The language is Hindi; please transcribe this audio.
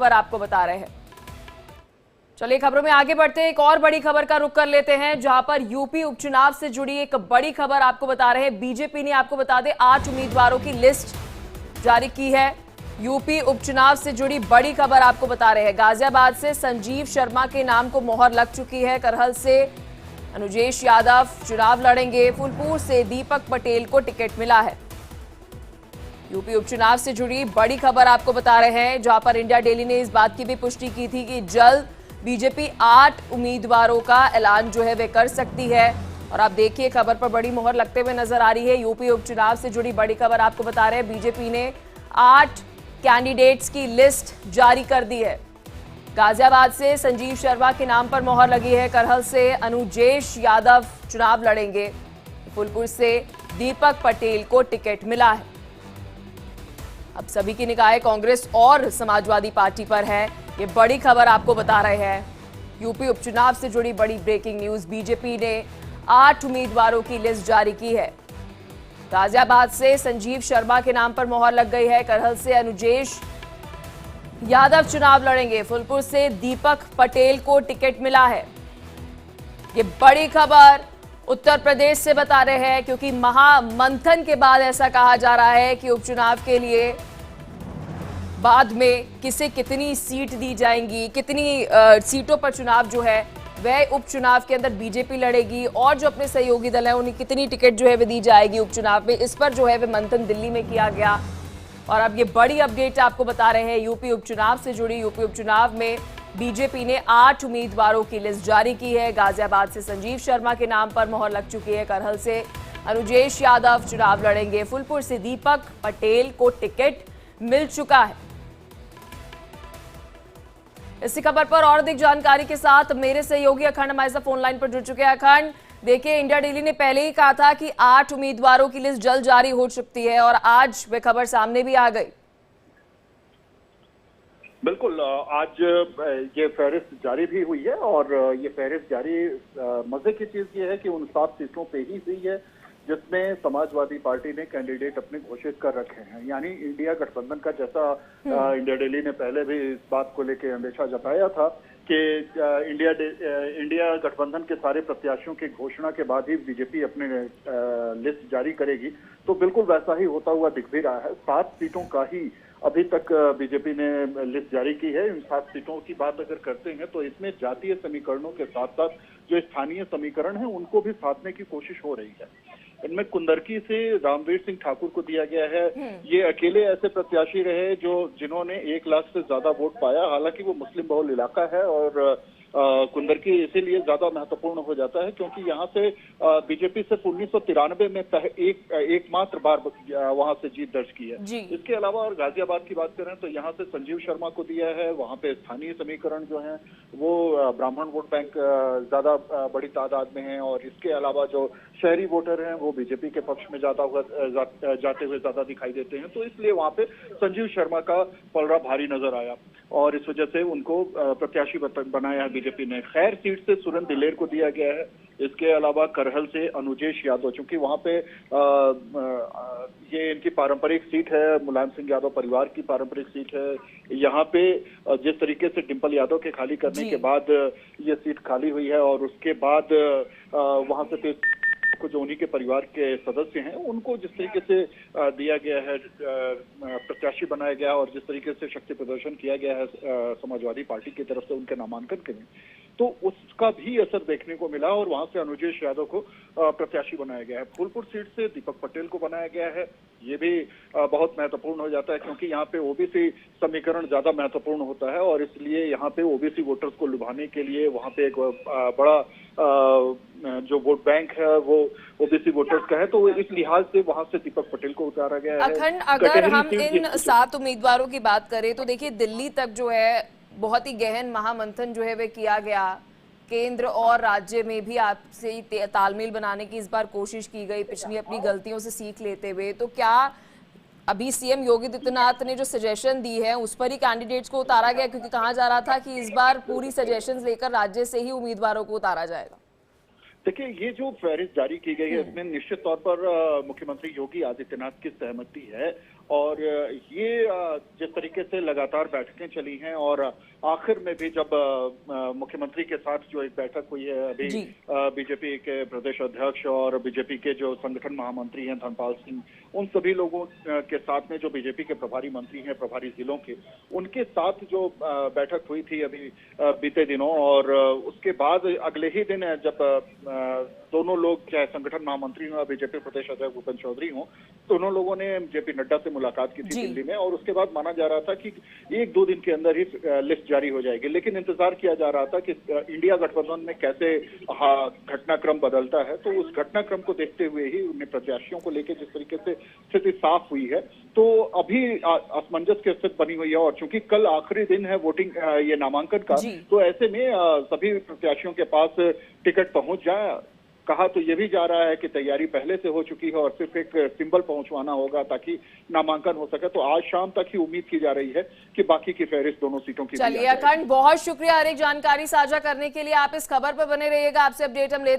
खबर आपको बता रहे हैं। चलिए खबरों में आगे बढ़ते हैं। एक और बड़ी खबर का रुख कर लेते हैं, जहां पर यूपी उपचुनाव से जुड़ी एक बड़ी खबर आपको बता रहे हैं। बीजेपी ने आपको बता दें 8 उम्मीदवारों की लिस्ट जारी की है। यूपी उपचुनाव से जुड़ी बड़ी खबर आपको बता रहे हैं। गाजियाबाद से संजीव शर्मा के नाम को मोहर लग चुकी है। करहल से अनुजेश यादव चुनाव लड़ेंगे। फूलपुर से दीपक पटेल को टिकट मिला है। यूपी उपचुनाव से जुड़ी बड़ी खबर आपको बता रहे हैं, जहां पर इंडिया डेली ने इस बात की भी पुष्टि की थी कि जल्द बीजेपी 8 उम्मीदवारों का ऐलान जो है वे कर सकती है। और आप देखिए खबर पर बड़ी मोहर लगते हुए नजर आ रही है। यूपी उपचुनाव से जुड़ी बड़ी खबर आपको बता रहे हैं। बीजेपी ने 8 कैंडिडेट्स की लिस्ट जारी कर दी है। गाजियाबाद से संजीव शर्मा के नाम पर मोहर लगी है। करहल से अनुजेश यादव चुनाव लड़ेंगे। फूलपुर से दीपक पटेल को टिकट मिला है। अब सभी की निगाहें कांग्रेस और समाजवादी पार्टी पर है। ये बड़ी खबर आपको बता रहे हैं। यूपी उपचुनाव से जुड़ी बड़ी ब्रेकिंग न्यूज। बीजेपी ने 8 उम्मीदवारों की लिस्ट जारी की है। गाजियाबाद से संजीव शर्मा के नाम पर मोहर लग गई है। करहल से अनुजेश यादव चुनाव लड़ेंगे। फूलपुर से दीपक पटेल को टिकट मिला है। ये बड़ी खबर उत्तर प्रदेश से बता रहे हैं, क्योंकि महामंथन के बाद ऐसा कहा जा रहा है कि उपचुनाव के लिए बाद में किसे कितनी सीट दी जाएंगी, कितनी सीटों पर चुनाव जो है वह उपचुनाव के अंदर बीजेपी लड़ेगी, और जो अपने सहयोगी दल है उन्हें कितनी टिकट जो है वह दी जाएगी उपचुनाव में। इस पर जो है वह मंथन दिल्ली में किया गया। और अब ये बड़ी अपडेट आपको बता रहे हैं यूपी उपचुनाव से जुड़ी। यूपी उपचुनाव में बीजेपी ने 8 उम्मीदवारों की लिस्ट जारी की है। गाजियाबाद से संजीव शर्मा के नाम पर मोहर लग चुकी है। करहल से अनुजेश यादव चुनाव लड़ेंगे। फूलपुर से दीपक पटेल को टिकट मिल चुका है। इसी खबर पर और अधिक जानकारी के साथ मेरे सहयोगी अखंड हमारे साथ फोन लाइन पर जुड़ चुके हैं। अखंड, देखिए इंडिया डेली ने पहले ही कहा था कि 8 उम्मीदवारों की लिस्ट जल्द जारी हो सकती है, और आज वह खबर सामने भी आ गई। बिल्कुल, आज ये फहरिस्त जारी भी हुई है, और ये फहरिस्त जारी मजे की चीज ये है कि उन 7 सीटों पे ही हुई है जिसमें समाजवादी पार्टी ने कैंडिडेट अपने घोषित कर रखे हैं। यानी इंडिया गठबंधन का, जैसा इंडिया डेली ने पहले भी इस बात को लेकर अंदेशा जताया था कि इंडिया गठबंधन के सारे प्रत्याशियों की घोषणा के बाद ही बीजेपी अपने लिस्ट जारी करेगी, तो बिल्कुल वैसा ही होता हुआ दिख भी रहा है। 7 सीटों का ही अभी तक बीजेपी ने लिस्ट जारी की है। इन 7 सीटों की बात अगर करते हैं तो इसमें जातीय समीकरणों के साथ साथ जो स्थानीय समीकरण है उनको भी साधने की कोशिश हो रही है। इनमें कुंदरकी से रामवीर सिंह ठाकुर को दिया गया है। ये अकेले ऐसे प्रत्याशी रहे जिन्होंने 1 लाख से ज्यादा वोट पाया। हालांकि वो मुस्लिम बहुल इलाका है, और कुंदरकी इसीलिए ज्यादा महत्वपूर्ण हो जाता है क्योंकि यहाँ से बीजेपी सिर्फ 1993 में एकमात्र बार वहां से जीत दर्ज की है। इसके अलावा और गाजियाबाद की बात करें तो यहाँ से संजीव शर्मा को दिया है। वहाँ पे स्थानीय समीकरण जो है वो ब्राह्मण वोट बैंक ज्यादा बड़ी तादाद में है, और इसके अलावा जो शहरी वोटर हैं वो बीजेपी के पक्ष में जाते हुए ज्यादा दिखाई देते हैं। तो इसलिए वहाँ पे संजीव शर्मा का पलड़ा भारी नजर आया, और इस वजह से उनको प्रत्याशी बनाया है बीजेपी ने। खैर सीट से सुरेंद्र दिलेर को दिया गया है। इसके अलावा करहल से अनुजेश यादव, चूंकि वहां पे ये इनकी पारंपरिक सीट है, मुलायम सिंह यादव परिवार की पारंपरिक सीट है। यहाँ पे जिस तरीके से डिंपल यादव के खाली करने के बाद ये सीट खाली हुई है, और उसके बाद वहां से को जो उन्हीं के परिवार के सदस्य हैं उनको जिस तरीके से दिया गया है, प्रत्याशी बनाया गया, और जिस तरीके से शक्ति प्रदर्शन किया गया है समाजवादी पार्टी की तरफ से उनके नामांकन के लिए, तो उसका भी असर देखने को मिला, और वहां से अनुजेश यादव को प्रत्याशी बनाया गया है। फूलपुर सीट से दीपक पटेल को बनाया गया है। ये भी बहुत महत्वपूर्ण हो जाता है क्योंकि यहाँ पे ओबीसी समीकरण ज्यादा महत्वपूर्ण होता है, और इसलिए यहाँ पे ओबीसी वोटर्स को लुभाने के लिए वहाँ पे एक बड़ा जो वोट बैंक है वो ओबीसी वोटर्स का है, तो इस लिहाज से वहां से दीपक पटेल को उतारा गया है। अखंड, अगर हम इन 7 उम्मीदवारों की बात करें तो देखिए दिल्ली तक जो है बहुत ही गहन महामंथन जो है वह किया गया। केंद्र और राज्य में भी आपसे तालमेल बनाने की इस बार कोशिश की गई, पिछली अपनी गलतियों से सीख लेते हुए। तो क्या अभी सीएम योगी आदित्यनाथ ने जो सजेशन दी है उस पर ही कैंडिडेट्स को उतारा गया, क्योंकि कहा जा रहा था कि इस बार पूरी सजेशंस लेकर राज्य से ही उम्मीदवारों को उतारा जाएगा? देखिए, ये जो फहरिस्त जारी की गई है इसमें निश्चित तौर पर मुख्यमंत्री योगी आदित्यनाथ की सहमति है, और ये जिस तरीके से लगातार बैठकें चली हैं और आखिर में भी जब मुख्यमंत्री के साथ जो एक बैठक हुई है अभी बीजेपी के प्रदेश अध्यक्ष और बीजेपी के जो संगठन महामंत्री हैं धर्मपाल सिंह, उन सभी लोगों के साथ में जो बीजेपी के प्रभारी मंत्री हैं प्रभारी जिलों के, उनके साथ जो बैठक हुई थी अभी बीते दिनों, और उसके बाद अगले ही दिन जब दोनों लोग चाहे संगठन महामंत्री हो बीजेपी प्रदेश अध्यक्ष भूपेंद्र चौधरी हो, दोनों लोगों ने जेपी नड्डा से मुलाकात की थी दिल्ली में, और उसके बाद माना जा रहा था कि 1-2 दिन के अंदर ही लिस्ट जारी हो जाएगी। लेकिन इंतजार किया जा रहा था कि इंडिया गठबंधन में कैसे घटनाक्रम बदलता है, तो उस घटनाक्रम को देखते हुए ही उन्हें प्रत्याशियों को लेकर जिस तरीके से स्थिति साफ हुई है, तो अभी असमंजस की स्थिति बनी हुई है। और चूंकि कल आखिरी दिन है वोटिंग ये नामांकन का, तो ऐसे में सभी प्रत्याशियों के पास टिकट पहुंच जाए, कहा तो ये भी जा रहा है कि तैयारी पहले से हो चुकी है और सिर्फ एक सिंबल पहुंचवाना होगा ताकि नामांकन हो सके। तो आज शाम तक ही उम्मीद की जा रही है कि बाकी की फहरिस्त दोनों सीटों की। चलिए अखंड, बहुत शुक्रिया हर एक जानकारी साझा करने के लिए। आप इस खबर पर बने रहिएगा, आपसे अपडेट हम लेते